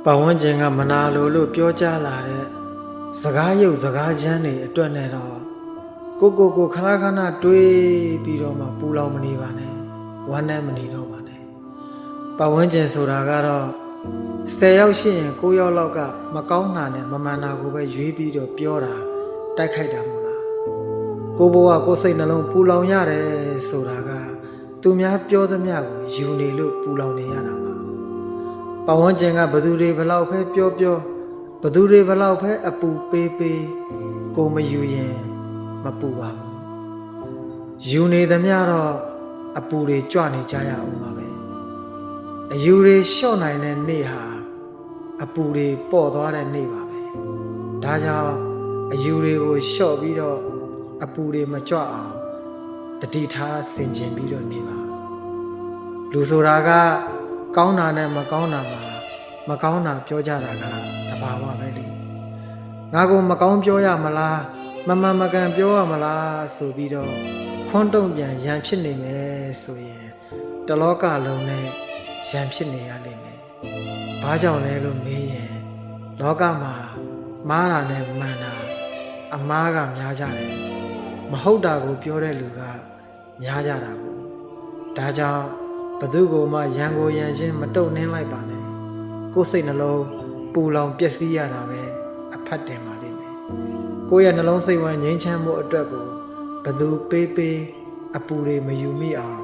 ပတ်ဝန်းကျင်ကမနာလိုလို့ပြောကြလာတဲ့စကားရုပ်စကားချမ်းတွေအတွက်နဲ့တော့ကိုခဏခဏတွေးပြီးတော့မှပူလောင်မနေပါနဲ့ဝမ်းနဲ့မနေတော့ပါနဲ့ပတ်ဝန်းကျင်ဆိုတာကတော့10ယောက်ရှိရင်9ယောက်လောက်ကမကောင်းတာနဲ့မမှန်တာကိုပဲရွေးပြီးတော့ပြောတာတိုက်ခိုက်တာမို့လားကိုဘဝကိုစိတ်နှလုံးပူလောင်ရတယ်ဆိုတာကသူများပြောသမျှကိုယူနေလို့ပူလောင်နေရတာပါပတ်ဝန်းကျင်ကဘသူတွေဘလောက်ပဲပြောဘသူတွေဘလောက်ပဲအပူပေးကိုမယူရင်မပူပါဘူးယူနေသမျှတော့အပူတွေကြွနေကြရအောင်ပါပဲအယူတွေလျှော့နိုင်တဲ့နေ့ဟာအပူတွေပေါ့သွားတဲ့နေ့ပါပဲဒါကြောင့်အယူတွေကိုလျှော့ပြီးတော့အပူတွေမကြွအောင်တတိထားဆင်ခြင်ပြီးတော့နေပါလူဆိုတာကကောင်းတာနဲ့မကောင်းတာမှာမကောင်းတာပြောကြတာကတဘာဝပဲလေငါကိုမကောင်းပြောရမလားမမှန်မကန်ပြောရမလားဆိုပြီးတော့ခွန်းတုံပြန်ရန်ဖြစ်နေမယ်ဆိုရင်တလောကလုံးနဲ့ရန်ဖြစ်နေရလိမ့်မယ်။ဘာကြောင့်လဲလို့မေးရင်လောကမှာမှားတာနဲ့မှန်တာအမှားကများကြတယ်။မဟုတ်တာကိုပြောတဲ့လူကများကြတာကိုဒါကြောင့်ဘသူကိုမှရန်ကိုရန်ချင်းမတုံနှင်းလိုက်ပါနဲ့။ကိုယ်စိတ်နှလုံးပူလောင်ပျက်စီးရတာပဲအဖတ်တင်ပါလိမ့်မယ်။ကိုယ့်ရဲ့နှလုံးစိတ်ဝမ်းငြိမ်းချမ်းမှုအတွက်ကိုဘသူပေးအပူတွေမယူမိအောင်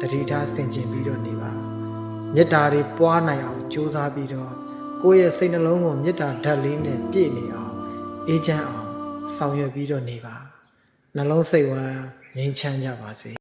တတိထားဆင်ခြင်ပြီးတော့နေပါမေတ္တာတွေပွားနိုင်အောင်ကြိုးစားပြီးတော့ကိုယ့်ရဲ့စိတ်နှလုံးကိုမေတ္တာဓာတ်လေးနဲ့ပြည့်နေအောင်အေးချမ်းအောင်ဆောင်ရွက်ပြီးတော့နေပါနှလုံးစိတ်ဝမ်းငြိမ်းချမ်းကြပါစေ